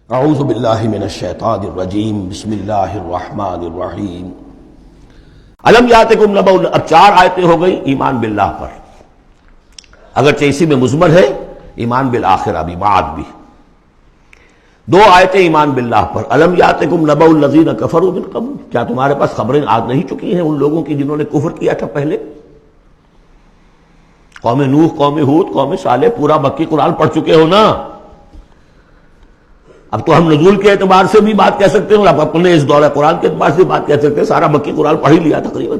اعوذ باللہ من الشیطان الرجیم بسم اللہ الرحمن الرحیم الم یاتکم نبأ، اب 4 آیتیں ہو گئی ایمان باللہ پر، اگرچہ اسی میں مضمر ہے ایمان بالآخرہ بھی، بعد بھی 2 آیتیں ایمان باللہ پر۔ الم یاتکم نبأ الذین کفروا من قبل، کیا تمہارے پاس خبریں آ نہیں چکی ہیں ان لوگوں کی جنہوں نے کفر کیا تھا پہلے؟ قوم نوح، قوم ہود، قوم صالح، پورا مکی قرآن پڑھ چکے ہو نا۔ اب تو ہم نزول کے اعتبار سے بھی بات کہہ سکتے ہیں اور اب اپنے اس دورہ قرآن کے اعتبار سے بھی بات کہہ سکتے ہیں، سارا مکی قرآن پڑھ ہی لیا تقریباً۔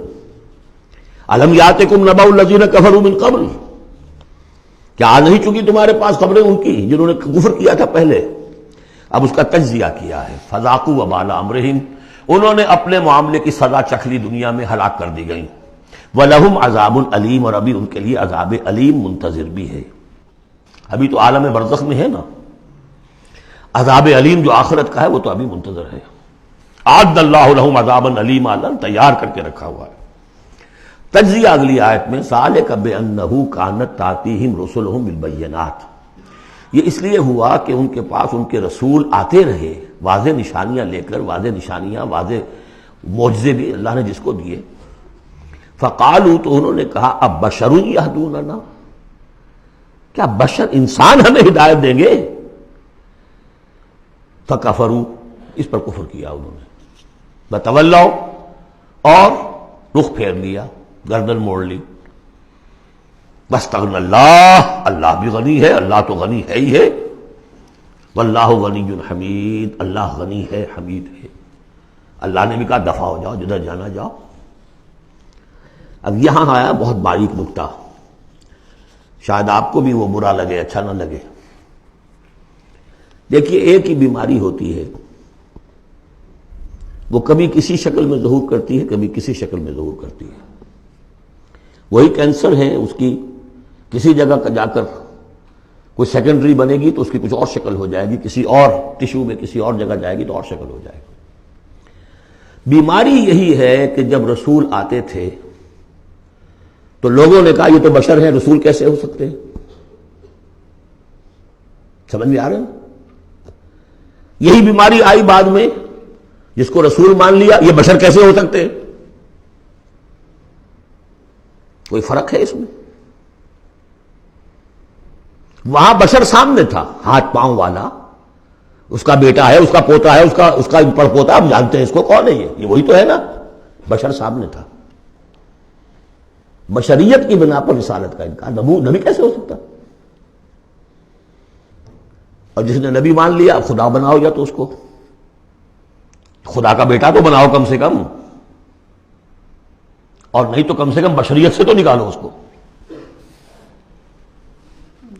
الم یاتکم نبأ الذین کفروا من قبل، کیا آ نہیں چکی تمہارے پاس خبریں ان کی جنہوں نے کفر کیا تھا پہلے؟ اب اس کا تجزیہ کیا ہے، فذاقوا وبال امرہم، انہوں نے اپنے معاملے کی سزا چکھ لی، دنیا میں ہلاک کر دی گئی۔ وَلَهُمْ عَذَابٌ علیم، اور ابھی ان کے لیے عذاب علیم منتظر بھی ہے۔ ابھی تو عالم برزخ میں ہے نا، عذاب علیم جو آخرت کا ہے وہ تو ابھی منتظر ہے۔ اعد اللہ لہم عذابا علیما، اللہ تیار کر کے رکھا ہوا ہے۔ تجزیہ اگلی آیت میں، ذالک بانہ کانت تاتیہم رسلہم بالبینات، یہ اس لیے ہوا کہ ان کے پاس ان کے رسول آتے رہے واضح نشانیاں لے کر، واضح نشانیاں، واضح معجزے بھی اللہ نے جس کو دیے۔ فقالوا، تو انہوں نے کہا اب بشر یہدوننا، کیا بشر انسان ہمیں ہدایت دیں گے؟ فکفروا، اس پر کفر کیا انہوں نے، وتولوا، اور رخ پھیر لیا، گردن موڑ لی۔ واستغنى اللہ، اللہ بھی غنی ہے، اللہ تو غنی ہے ہی ہے۔ واللہ غنی حمید، اللہ غنی ہے، حمید ہے۔ اللہ نے بھی کہا دفع ہو جاؤ، جدھر جانا جاؤ۔ اب یہاں آیا بہت باریک نکتہ، شاید آپ کو بھی وہ برا لگے، اچھا نہ لگے۔ دیکھیے، ایک ہی بیماری ہوتی ہے، وہ کبھی کسی شکل میں ظہور کرتی ہے، کبھی کسی شکل میں ظہور کرتی ہے۔ وہی کینسر ہے، اس کی کسی جگہ جا کر کوئی سیکنڈری بنے گی تو اس کی کچھ اور شکل ہو جائے گی، کسی اور ٹیشو میں کسی اور جگہ جائے گی تو اور شکل ہو جائے گی۔ بیماری یہی ہے کہ جب رسول آتے تھے تو لوگوں نے کہا یہ تو بشر ہیں، رسول کیسے ہو سکتے ہیں؟ سمجھ میں آ رہا ہے؟ یہی بیماری آئی بعد میں، جس کو رسول مان لیا، یہ بشر کیسے ہو سکتے ہیں؟ کوئی فرق ہے اس میں؟ وہاں بشر سامنے تھا، ہاتھ پاؤں والا، اس کا بیٹا ہے، اس کا پوتا ہے، اس کا پڑپوتا، ہم جانتے ہیں اس کو، کون ہے یہ وہی تو ہے نا، بشر سامنے تھا۔ بشریت کی بنا پر رسالت کا انکار، نبی کیسے ہو سکتا؟ اور جس نے نبی مان لیا، خدا بناؤ یا تو اس کو خدا کا بیٹا تو بناؤ کم سے کم، اور نہیں تو کم سے کم بشریت سے تو نکالو اس کو۔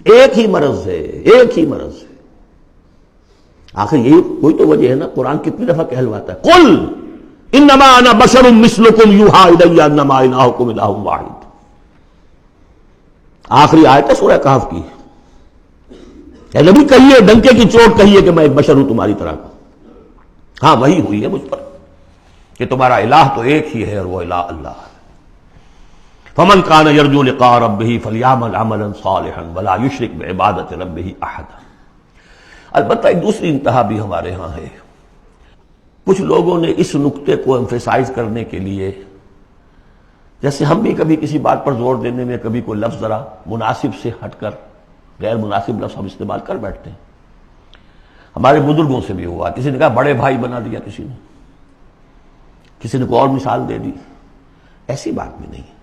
ایک ہی مرض ہے، ایک ہی مرض ہے۔ آخر یہی کوئی تو وجہ ہے نا، قرآن کتنی دفعہ کہلواتا ہے، قل انما انا بشر مثلکم یوحی الی انما الہکم الہ واحد۔ آخری آیت ہے سورہ کہف کی، اے نبی کہیے، ڈنکے کی چوٹ کہیے کہ میں ایک بشر ہوں تمہاری طرح کا۔ ہاں وہی ہوئی ہے مجھ پر کہ تمہارا الہ تو ایک ہی ہے اور وہ الہ اللہ ہے۔ فمن کان یرجو لقاء ربہ فلیعمل عملا صالحا ولا یشرک بعبادۃ ربہ احدا۔ البتہ ایک دوسری انتہا بھی ہمارے ہاں ہے، کچھ لوگوں نے اس نقطے کو ایمفیسائز کرنے کے لیے، جیسے ہم بھی کبھی کسی بات پر زور دینے میں کبھی کوئی لفظ ذرا مناسب سے ہٹ کر غیر مناسب لفظ ہم استعمال کر بیٹھتے ہیں۔ ہمارے بزرگوں سے بھی ہوا، کسی نے کہا بڑے بھائی بنا دیا، کسی نے کوئی اور مثال دے دی۔ ایسی بات بھی نہیں ہے۔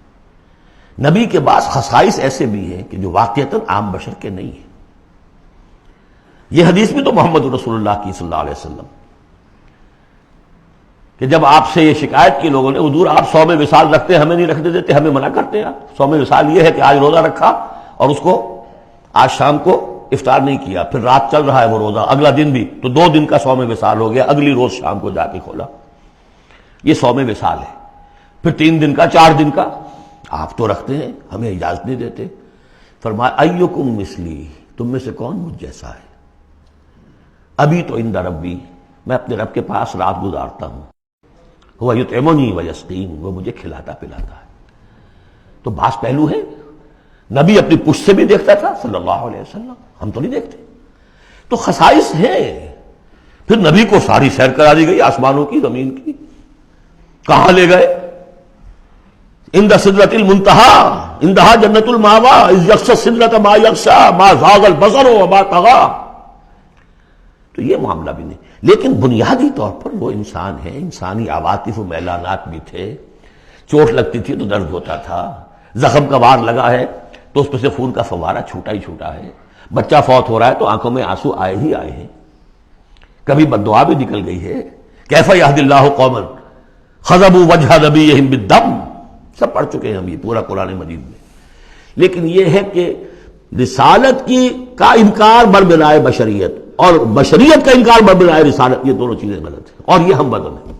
نبی کے بعض خصائص ایسے بھی ہیں کہ جو واقعتاً عام بشر کے نہیں ہیں۔ یہ حدیث بھی تو محمد رسول اللہ کی صلی اللہ علیہ وسلم، کہ جب آپ سے یہ شکایت کی لوگوں نے، حضور آپ صوم وصال رکھتے ہیں، ہمیں نہیں رکھنے دیتے، ہمیں منع کرتے ہیں۔ صوم وصال یہ ہے کہ آج روزہ رکھا اور اس کو آج شام کو افطار نہیں کیا، پھر رات چل رہا ہے وہ روزہ، اگلا دن بھی، تو 2 دن کا صوم وصال ہو گیا، اگلی روز شام کو جا کے کھولا، یہ صوم وصال ہے۔ پھر 3 دن کا، 4 دن کا آپ تو رکھتے ہیں، ہمیں اجازت نہیں دیتے۔ فرمایا ایکم مثلی، تم میں سے کون مجھ جیسا ہے؟ ابھی تو عند ربی، میں اپنے رب کے پاس رات گزارتا ہوں، هو یطعمنی ویسقین، وہ مجھے کھلاتا پلاتا ہے۔ تو بعض پہلو ہے، نبی اپنی پشت سے بھی دیکھتا تھا صلی اللہ علیہ وسلم، ہم تو نہیں دیکھتے۔ تو خصائص ہیں، پھر نبی کو ساری سیر کرا دی گئی آسمانوں کی، زمین کی. کہاں لے گئے؟ عند سدرۃ المنتہی، عندہا جنت المأوی، اذ یغشی السدرۃ ما یغشی ما زاغ البصر وما طغی. تو یہ معاملہ بھی نہیں، لیکن بنیادی طور پر وہ انسان ہے، انسانی عواطف و میلانات بھی تھے. چوٹ لگتی تھی تو درد ہوتا تھا، زخم کا وار لگا ہے تو اس پہ سے خون کا فوارہ چھوٹا ہی چھوٹا ہے. بچہ فوت ہو رہا ہے تو آنکھوں میں آنسو آئے ہی آئے ہیں، کبھی بددعا بھی نکل گئی ہے. کیف یہدی اللہ قوما خضبوا وجہ نبیہم بالدم، سب پڑھ چکے ہیں ہم یہ پورا قرآن مجید میں. لیکن یہ ہے کہ رسالت کا انکار بربنائے بشریت اور بشریت کا انکار بربنائے رسالت، یہ دونوں چیزیں غلط ہیں اور یہ ہم بدل ہیں.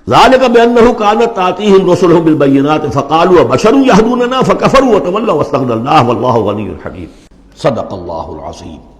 ذالک بأنہ کانت تأتیہم رسلہم بالبینات فقالوا بشر یہدوننا فکفروا وتولوا واستغنى اللہ واللہ غنی حمید. صدق اللہ العظیم.